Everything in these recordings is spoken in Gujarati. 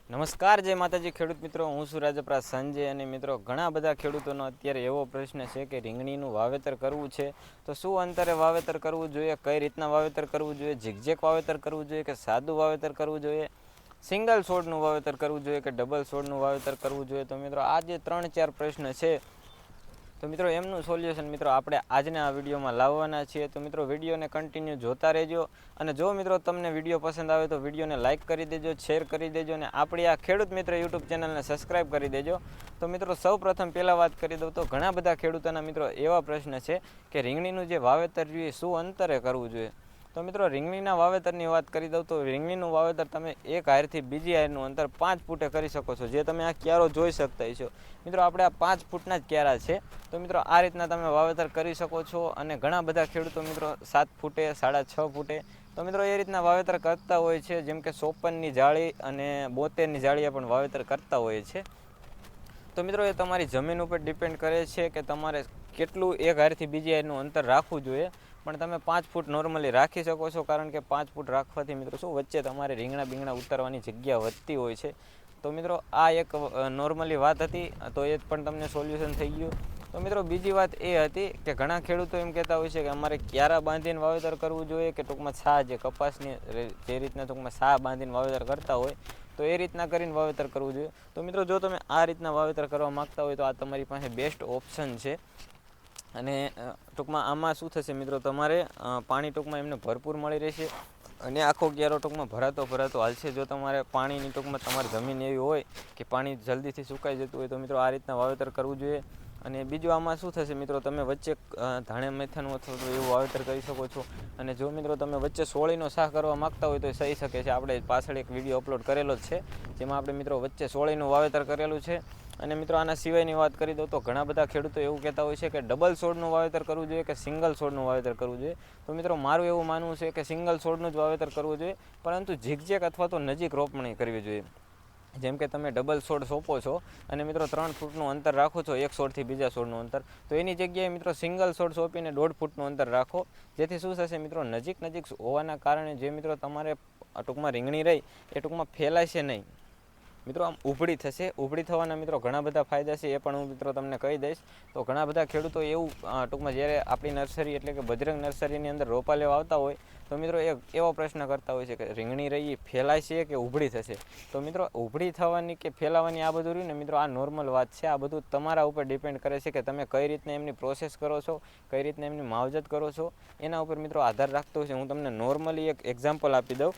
નમસ્કાર, જય માતાજી ખેડૂત મિત્રો. હું છું રાજપરા સંજય. અને મિત્રો, ઘણા બધા ખેડૂતોનો અત્યારે એવો પ્રશ્ન છે કે રીંગણીનું વાવેતર કરવું છે તો શું અંતરે વાવેતર કરવું જોઈએ, કઈ રીતના વાવેતર કરવું જોઈએ, ઝીગઝેક વાવેતર કરવું જોઈએ કે સાદું વાવેતર કરવું જોઈએ, સિંગલ છોડનું વાવેતર કરવું જોઈએ કે ડબલ છોડનું વાવેતર કરવું જોઈએ. તો મિત્રો, આ જે 3-4 પ્રશ્ન છે તો મિત્રો એમનું સોલ્યુશન મિત્રો આપણે આજના આ વિડીયોમાં લાવવાના છીએ. તો મિત્રો, વિડીયોને કન્ટિન્યુ જોતા રહેજો. અને જો મિત્રો તમને વિડીયો પસંદ આવે તો વિડીયોને લાઇક કરી દેજો, શેર કરી દેજો અને આપણી આ ખેડૂત મિત્ર યુટ્યુબ ચેનલને સબસ્ક્રાઈબ કરી દેજો. તો મિત્રો, સૌ પ્રથમ પહેલાં વાત કરી દઉં તો ઘણા બધા ખેડૂતોના મિત્રો એવા પ્રશ્ન છે કે રીંગણીનું જે વાવેતર જોઈએ શું અંતરે કરવું જોઈએ. તો મિત્રો, રીંગણીના વાવેતરની વાત કરી દઉં તો રીંગણીનું વાવેતર તમે એક હારથી બીજી હારનું અંતર 5 ફૂટે કરી શકો છો. જે તમે આ ક્યારો જોઈ શકતા છો મિત્રો, આપણે આ 5 ફૂટના જ ક્યારા છે. તો મિત્રો, આ રીતના તમે વાવેતર કરી શકો છો. અને ઘણા બધા ખેડૂતો મિત્રો 7 ફૂટે, 6.5 ફૂટે તો મિત્રો એ રીતના વાવેતર કરતા હોય છે. જેમ કે 54ની જાળી અને 72ની જાળીએ પણ વાવેતર કરતા હોય છે. તો મિત્રો, એ તમારી જમીન ઉપર ડિપેન્ડ કરે છે કે તમારે કેટલું એક હારથી બીજી હારનું અંતર રાખવું જોઈએ. પણ તમે 5 ફૂટ નોર્મલી રાખી શકો છો, કારણ કે 5 ફૂટ રાખવાથી મિત્રો શું વચ્ચે તમારે રીંગણા ઉતારવાની જગ્યા વધતી હોય છે. તો મિત્રો, આ એક નોર્મલી વાત હતી, તો એ પણ તમને સોલ્યુશન થઈ ગયું. તો મિત્રો, બીજી વાત એ હતી કે ઘણા ખેડૂતો એમ કહેતા હોય છે કે અમારે ક્યારા બાંધીને વાવેતર કરવું જોઈએ કે ટૂંકમાં છા, જે કપાસની જે રીતના ટૂંકમાં છા બાંધીને વાવેતર કરતા હોય તો એ રીતના કરીને વાવેતર કરવું જોઈએ. તો મિત્રો, જો તમે આ રીતના વાવેતર કરવા માગતા હોય તો આ તમારી પાસે બેસ્ટ ઓપ્શન છે. અને ટૂંકમાં આમાં શું થશે મિત્રો, તમારે પાણી ટૂંકમાં એમને ભરપૂર મળી રહેશે અને આખો ક્યારો ટૂંકમાં ભરાતો હાલશે. જો તમારે પાણીની ટૂંકમાં તમારી જમીન એવી હોય કે પાણી જલ્દીથી સુકાઈ જતું હોય તો મિત્રો આ રીતના વાવેતર કરવું જોઈએ. અને બીજું આમાં શું થશે મિત્રો, તમે વચ્ચે ધાણે મેથાનું અથવા તો એવું વાવેતર કરી શકો છો. અને જો મિત્રો તમે વચ્ચે સોળીનો શાક કરવા માગતા હોય તો એ થઈ શકે છે. આપણે પાછળ એક વિડીયો અપલોડ કરેલો જ છે જેમાં આપણે મિત્રો વચ્ચે સોળીનું વાવેતર કરેલું છે. અને મિત્રો, આના સિવાયની વાત કરી દો તો ઘણા બધા ખેડૂતો એવું કહેતા હોય છે કે ડબલ છોડનું વાવેતર કરવું જોઈએ કે સિંગલ છોડનું વાવેતર કરવું જોઈએ. તો મિત્રો, મારું એવું માનવું છે કે સિંગલ છોડનું જ વાવેતર કરવું જોઈએ, પરંતુ ઝીગઝેક અથવા તો નજીક રોપણી કરવી જોઈએ. જેમ કે તમે ડબલ છોડ સોંપો છો અને મિત્રો 3 ફૂટનું અંતર રાખો છો એક છોડથી બીજા છોડનું અંતર, તો એની જગ્યાએ મિત્રો સિંગલ છોડ સોંપીને 1.5 ફૂટનું અંતર રાખો. જેથી શું થશે મિત્રો, નજીક હોવાના કારણે જે મિત્રો તમારે ટૂંકમાં રીંગણી રહી એ ટૂંકમાં ફેલાશે નહીં મિત્રો, આમ ઉભળી થશે. ઉભળી થવાના મિત્રો ઘણા બધા ફાયદા છે, એ પણ હું મિત્રો તમને કહી દઈશ. તો ઘણા બધા ખેડૂતો એવું ટૂંકમાં જ્યારે આપણી નર્સરી એટલે કે બજરંગ નર્સરીની અંદર રોપા લેવા આવતા હોય તો મિત્રો એવો પ્રશ્ન કરતા હોય છે કે રીંગણી રહી એ ફેલાય છે કે ઉભળી થશે. તો મિત્રો, ઉભળી થવાની કે ફેલાવાની આ બધું રહ્યું ને મિત્રો, આ નોર્મલ વાત છે. આ બધું તમારા ઉપર ડિપેન્ડ કરે છે કે તમે કઈ રીતના એમની પ્રોસેસ કરો છો, કઈ રીતના એમની માવજત કરો છો, એના ઉપર મિત્રો આધાર રાખતો હોય છે. હું તમને નોર્મલી એક એક્ઝામ્પલ આપી દઉં.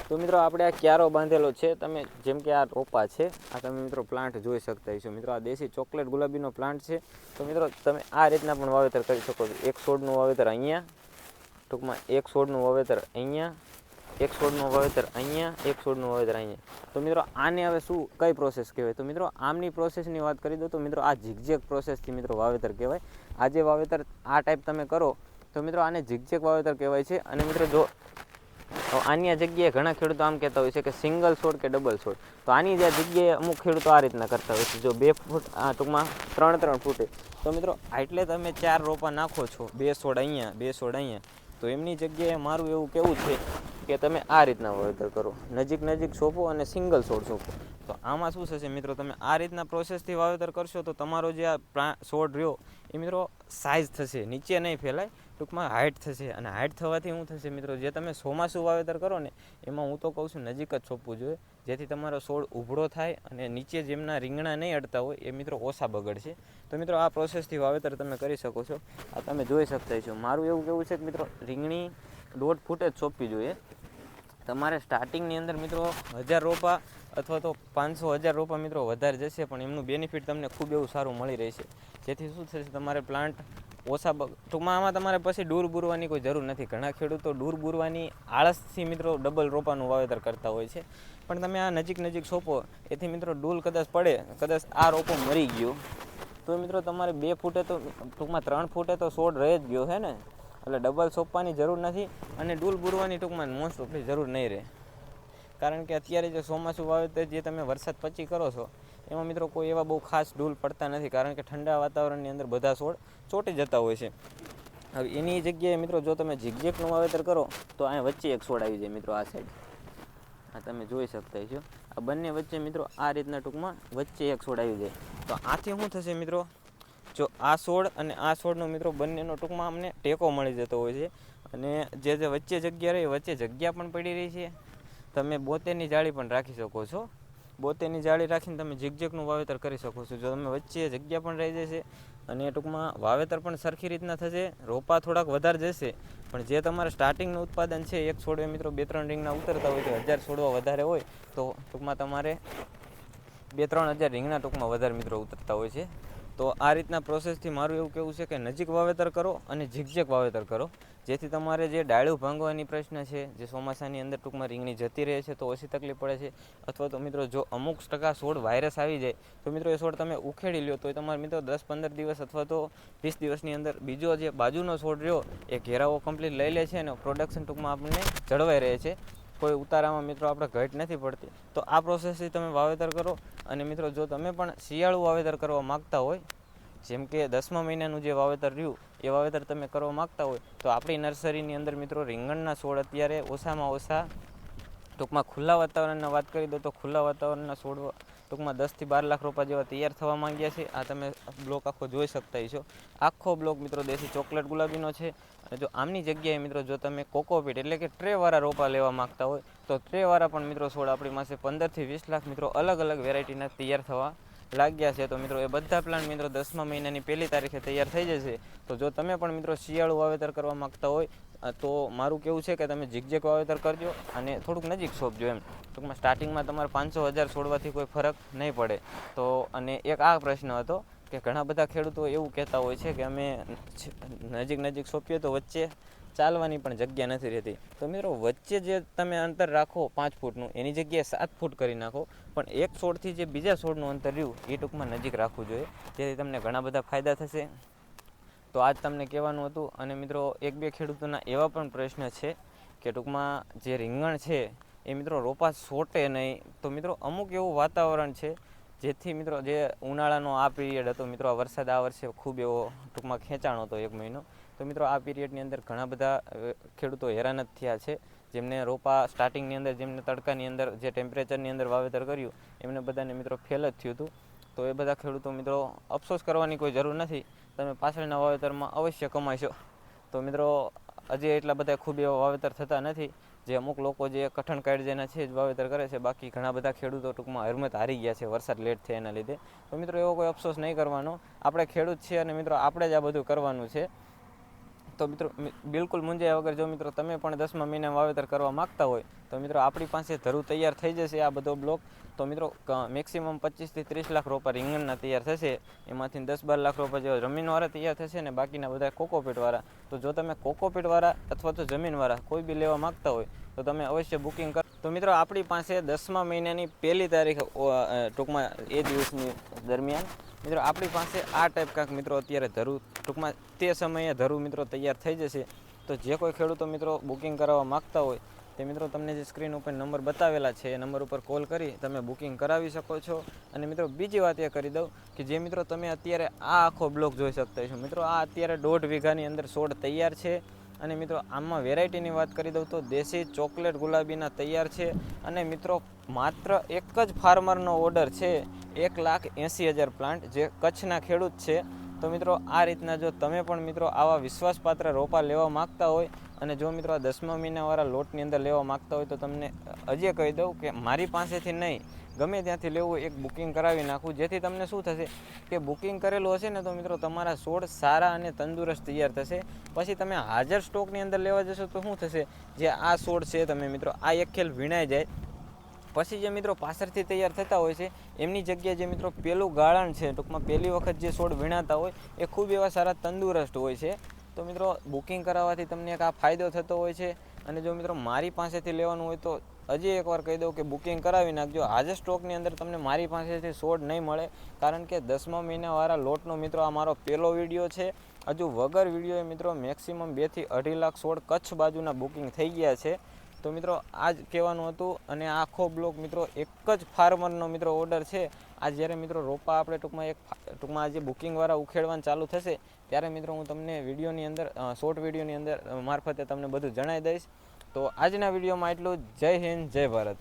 તો મિત્રો, આપણે આ ક્યારો બાંધેલો છે. તમે જેમ કે આ રોપા છે, આ તમે મિત્રો પ્લાન્ટ જોઈ શકતા છો. મિત્રો, આ દેશી ચોકલેટ ગુલાબીનો પ્લાન્ટ છે. તો મિત્રો, તમે આ રીતના પણ વાવેતર કરી શકો છો. એક છોડનું વાવેતર અહીંયા, ટૂંકમાં એક છોડનું વાવેતર અહીંયા, એક છોડનું વાવેતર અહીંયા, એક છોડનું વાવેતર અહીંયા. તો મિત્રો, આને હવે કઈ પ્રોસેસ કહેવાય? તો મિત્રો, આમની પ્રોસેસની વાત કરી દો તો મિત્રો આ ઝીગઝેક પ્રોસેસથી મિત્રો વાવેતર કહેવાય. આ જે વાવેતર આ ટાઈપ તમે કરો તો મિત્રો આને ઝીગઝેક વાવેતર કહેવાય છે. અને મિત્રો, જો આની જગ્યાએ ઘણા ખેડૂતો આમ કહેતા હોય છે કે સિંગલ છોડ કે ડબલ છોડ. તો આની જે જગ્યાએ અમુક ખેડૂતો આ રીતના કરતા હોય છે, જો 2 ફૂટ ટૂંકમાં 3 ફૂટે. તો મિત્રો, એટલે તમે 4 રોપા નાખો છો, 2 છોડ અહીંયા, 2 છોડ અહીંયા. તો એમની જગ્યાએ મારું એવું કહેવું છે કે તમે આ રીતના વાવેતર કરો, નજીક સોંપો અને સિંગલ છોડ સોંપો. તો આમાં શું થશે મિત્રો, તમે આ રીતના પ્રોસેસથી વાવેતર કરશો તો તમારો જે આ છોડ રહ્યો એ મિત્રો સાઇઝ થશે, નીચે નહીં ફેલાય, ટૂંકમાં હાઇટ થશે. અને હાઇટ થવાથી શું થશે મિત્રો, જે તમે ચોમાસું વાવેતર કરો ને એમાં હું તો કહું છું નજીક જ સોંપવું જોઈએ, જેથી તમારો છોડ ઉભળો થાય અને નીચે જેમના રીંગણા નહીં અડતા હોય એ મિત્રો ઓછા બગડશે. તો મિત્રો, આ પ્રોસેસથી વાવેતર તમે કરી શકો છો. આ તમે જોઈ શકતા છો. મારું એવું કહેવું છે કે મિત્રો રીંગણી 1.5 ફૂટે જ સોંપવી જોઈએ. તમારે સ્ટાર્ટિંગની અંદર મિત્રો 1000 રોપા અથવા તો 500-1000 રોપા મિત્રો વધારે જશે, પણ એમનું બેનિફિટ તમને ખૂબ એવું સારું મળી રહેશે. જેથી શું થશે, તમારે પ્લાન્ટ ઓછા ટૂંકમાં આમાં તમારે પછી ડૂર બુરવાની કોઈ જરૂર નથી. ઘણા ખેડૂતો ડૂર બુરવાની આળસથી મિત્રો ડબલ રોપાનું વાવેતર કરતા હોય છે. પણ તમે આ નજીક સોંપો એથી મિત્રો ડૂલ કદાચ પડે, કદાચ આ રોપો મરી ગયો તો મિત્રો તમારે 2 ફૂટે તો ટૂંકમાં 3 ફૂટે તો છોડ રહી જ ગયો છે ને. એટલે ડબલ સોંપવાની જરૂર નથી અને ડૂલ બુરવાની ટૂંકમાં મોસ્ટ ઓફલી જરૂર નહીં રહે. કારણ કે અત્યારે જે ચોમાસું વાવેતર જે તમે વરસાદ પછી કરો છો એમાં મિત્રો કોઈ એવા બહુ ખાસ ડૂલ પડતા નથી, કારણ કે ઠંડા વાતાવરણની અંદર બધા છોડ ચોંટી જતા હોય છે. હવે એની જગ્યાએ મિત્રો જો તમે ઝીગઝેકનું વાવેતર કરો તો અહીંયા વચ્ચે એક છોડ આવી જાય મિત્રો આ સાઈડ. આ તમે જોઈ શકતા છો આ બંને વચ્ચે મિત્રો આ રીતના ટૂંકમાં વચ્ચે એક છોડ આવી જાય. તો આથી શું થશે મિત્રો, જો આ છોડ અને આ છોડનો મિત્રો બંનેનો ટૂંકમાં અમને ટેકો મળી જતો હોય છે. અને જે વચ્ચે જગ્યા રહી વચ્ચે જગ્યા પણ પડી રહી છે. તમે 72ની જાળી પણ રાખી શકો છો. 72ની જાળી રાખીને તમે ઝીગઝેગનું વાવેતર કરી શકો છો. જો તમે વચ્ચે જગ્યા પણ રહી જશે અને ટૂંકમાં વાવેતર પણ સરખી રીતના થશે. રોપા થોડાક વધારે જશે, પણ જે તમારે સ્ટાર્ટિંગનું ઉત્પાદન છે એક છોડવે મિત્રો 2-3 રીંગણા ઉતરતા હોય તો 1000 છોડવા વધારે હોય તો ટૂંકમાં તમારે 2-3 હજાર રીંગણા ટૂંકમાં વધારે મિત્રો ઉતરતા હોય છે. તો આ રીતના પ્રોસેસથી મારું એવું કહેવું છે કે નજીક વાવેતર કરો અને ઝીગઝેગ વાવેતર કરો, જેથી તમારે જે ડાળું ભાંગવાની પ્રશ્ન છે, જે ચોમાસાની અંદર ટૂંકમાં રીંગણી જતી રહે છે તો ઓછી તકલીફ પડે છે. અથવા તો મિત્રો જો અમુક ટકા છોડ વાયરસ આવી જાય તો મિત્રો એ છોડ તમે ઉખેડી લ્યો તો એ તમારે મિત્રો 10-15 દિવસ અથવા તો 20 દિવસની અંદર બીજો જે બાજુનો છોડ રહ્યો એ ઘેરાવો કમ્પ્લીટ લઈ લે છે અને પ્રોડક્શન ટૂંકમાં આપણને જળવાઈ રહે છે. કોઈ ઉતારામાં મિત્રો આપણે ઘટ નથી પડતી. તો આ પ્રોસેસથી તમે વાવેતર કરો. અને મિત્રો જો તમે પણ શિયાળું વાવેતર કરવા માગતા હોય, જેમ કે 10મા મહિનાનું જે વાવેતર રહ્યું એ વાવેતર તમે કરવા માગતા હોય તો આપણી નર્સરીની અંદર મિત્રો રીંગણના છોડ અત્યારે ઓછામાં ઓછા ટૂંકમાં ખુલ્લા વાતાવરણના વાત કરી દો તો ખુલ્લા વાતાવરણના છોડ ટૂંકમાં 10 થી 12 લાખ રોપા જેવા તૈયાર થવા માંગ્યા છે. આ તમે બ્લોક આખો જોઈ શકતા છો. આખો બ્લોક મિત્રો દેશી ચોકલેટ ગુલાબીનો છે. અને જો આમની જગ્યાએ મિત્રો જો તમે કોકોપીટ એટલે કે ટ્રેવાળા રોપા લેવા માગતા હોય તો ટ્રેવાળા પણ મિત્રો છોડ આપણી પાસે 15 થી 20 લાખ મિત્રો અલગ અલગ વેરાયટીના તૈયાર થવા લાગ્યા છે. તો મિત્રો એ બધા પ્લાન્ટ મિત્રો 10મા મહિનાની 1લી તારીખે તૈયાર થઈ જશે. તો જો તમે પણ મિત્રો શિયાળું વાવેતર કરવા માગતા હોય તો મારું કેવું છે કે તમે ઝીગઝેગ વાવેતર કરજો અને થોડુંક નજીક સોંપજો. એમ ટૂંકમાં સ્ટાર્ટિંગમાં તમારે 500-1000 છોડવાથી કોઈ ફરક નહીં પડે. તો અને એક આ પ્રશ્ન હતો કે ઘણા બધા ખેડૂતો એવું કહેતા હોય છે કે અમે નજીક સોંપીએ તો વચ્ચે ચાલવાની પણ જગ્યા નથી રહેતી. તો મિત્રો વચ્ચે જે તમે અંતર રાખો 5 ફૂટનું એની જગ્યાએ 7 ફૂટ કરી નાખો, પણ એક છોડથી જે બીજા છોડનું અંતર રહ્યું એ ટૂંકમાં નજીક રાખવું જોઈએ, જેથી તમને ઘણા બધા ફાયદા થશે. તો આજ તમને કહેવાનું હતું. અને મિત્રો 1-2 ખેડૂતોના એવા પણ પ્રશ્ન છે કે ટૂંકમાં જે રીંગણ છે એ મિત્રો રોપા છોટે નહીં. તો મિત્રો અમુક એવું વાતાવરણ છે જેથી મિત્રો જે ઉનાળાનો આ પીરિયડ હતો મિત્રો, આ વરસાદ આ વર્ષે ખૂબ એવો ટૂંકમાં ખેંચાણો હતો 1 મહિનો. તો મિત્રો આ પીરિયડની અંદર ઘણા બધા ખેડૂતો હેરાન જ થયા છે. જેમને રોપા સ્ટાર્ટિંગની અંદર જેમને તડકાની અંદર જે ટેમ્પરેચરની અંદર વાવેતર કર્યું એમને બધાને મિત્રો ફેલ જ થયું હતું. તો એ બધા ખેડૂતો મિત્રો અફસોસ કરવાની કોઈ જરૂર નથી. તમે પાછળના વાવેતરમાં અવશ્ય કમાશો. તો મિત્રો હજી એટલા બધા ખૂબ એવા વાવેતર થતા નથી. જે અમુક લોકો જે કઠણ કાળજેના છે જ વાવેતર કરે છે. બાકી ઘણા બધા ખેડૂતો ટૂંકમાં હરમત હારી ગયા છે વરસાદ લેટ થયા એના લીધે. તો મિત્રો એવો કોઈ અફસોસ નહીં કરવાનો. આપણે ખેડૂત છીએ અને મિત્રો આપણે જ આ બધું કરવાનું છે. તો મિત્રો બિલકુલ મૂંઝાયા વગર જો મિત્રો તમે પણ 10મા મહિનામાં વાવેતર કરવા માગતા હોય તો મિત્રો આપણી પાસે ધરું તૈયાર થઈ જશે આ બધો બ્લોક. તો મિત્રો મેક્સિમમ 25 થી 30 લાખ રોપા રીંગણના તૈયાર થશે. એમાંથી 10-12 લાખ રોપા જેવા જમીનવાળા તૈયાર થશે અને બાકીના બધા કોકોપીટવાળા. તો જો તમે કોકોપીટવાળા અથવા તો જમીનવાળા કોઈ બી લેવા માગતા હોય તો તમે અવશ્ય બુકિંગ કરો. તો મિત્રો આપણી પાસે 10મા મહિનાની 1લી તારીખ ટૂંકમાં એ દિવસની દરમિયાન મિત્રો આપણી પાસે આ ટાઈપ કાંક મિત્રો અત્યારે ધરું ટૂંકમાં તે સમયે ધરું મિત્રો તૈયાર થઈ જશે. તો જે કોઈ ખેડૂતો મિત્રો બુકિંગ કરાવવા માગતા હોય તે મિત્રો તમને જે સ્ક્રીન ઉપર નંબર બતાવેલા છે એ નંબર ઉપર કોલ કરી તમે બુકિંગ કરાવી શકો છો. અને મિત્રો બીજી વાત એ કરી દઉં કે જે મિત્રો તમે અત્યારે આ આખો બ્લોક જોઈ શકતા છો મિત્રો, આ અત્યારે 1.5 વીઘાની અંદર છોડ તૈયાર છે. અને મિત્રો આમાં વેરાયટીની વાત કરી દઉં તો દેશી ચોકલેટ ગુલાબીના તૈયાર છે. અને મિત્રો માત્ર એક જ ફાર્મરનો ઓર્ડર છે 1,80,000 પ્લાન્ટ, જે કચ્છના ખેડૂત છે. તો મિત્રો આ રીતના જો તમે પણ મિત્રો આવા વિશ્વાસપાત્ર રોપા લેવા માગતા હોય અને જો મિત્રો આ 10મા મહિનાવાળા લોટની અંદર લેવા માગતા હોય તો તમને હજી કહી દઉં કે મારી પાસેથી નહીં ગમે ત્યાંથી લેવું એક બુકિંગ કરાવી નાખવું. જેથી તમને શું થશે કે બુકિંગ કરેલું હશે ને તો મિત્રો તમારા છોડ સારા અને તંદુરસ્ત તૈયાર થશે. પછી તમે હાજર સ્ટોકની અંદર લેવા જશો તો શું થશે, જે આ છોડ છે તમે મિત્રો આ એક ખેલ વીણાઈ જાય. પછી જે મિત્રો પાછળથી તૈયાર થતા હોય છે એમની જગ્યાએ જે મિત્રો પહેલું ગાળણ છે ટૂંકમાં પહેલી વખત જે છોડ વીણાતા હોય એ ખૂબ એવા સારા તંદુરસ્ત હોય છે. તો મિત્રો બુકિંગ કરાવવાથી તમને એક આ ફાયદો થતો હોય છે. અને જો મિત્રો મારી પાસેથી લેવાનું હોય તો હજી એકવાર કહી દઉં કે બુકિંગ કરાવી નાખજો. હાજર સ્ટોકની અંદર તમને મારી પાસેથી છોડ નહીં મળે, કારણ કે 10મા મહિનાવાળા લોટનો મિત્રો આ મારો પહેલો વિડીયો છે. હજુ વગર વિડીયોએ મિત્રો મેક્સિમમ 2 થી 2.5 લાખ છોડ કચ્છ બાજુના બુકિંગ થઈ ગયા છે. તો મિત્રો આ જ કહેવાનું હતું. અને આખો બ્લોક મિત્રો એક જ ફાર્મરનો મિત્રો ઓર્ડર છે. આ જ્યારે મિત્રો રોપા આપણે ટૂંકમાં આજે બુકિંગવાળા ઉખેડવાનું ચાલુ થશે ત્યારે મિત્રો હું તમને વિડીયોની અંદર શોર્ટ વિડીયોની અંદર મારફતે તમને બધું જણાવી દઈશ. તો આજના વિડીયોમાં એટલું જ. જય હિન્દ, જય ભારત.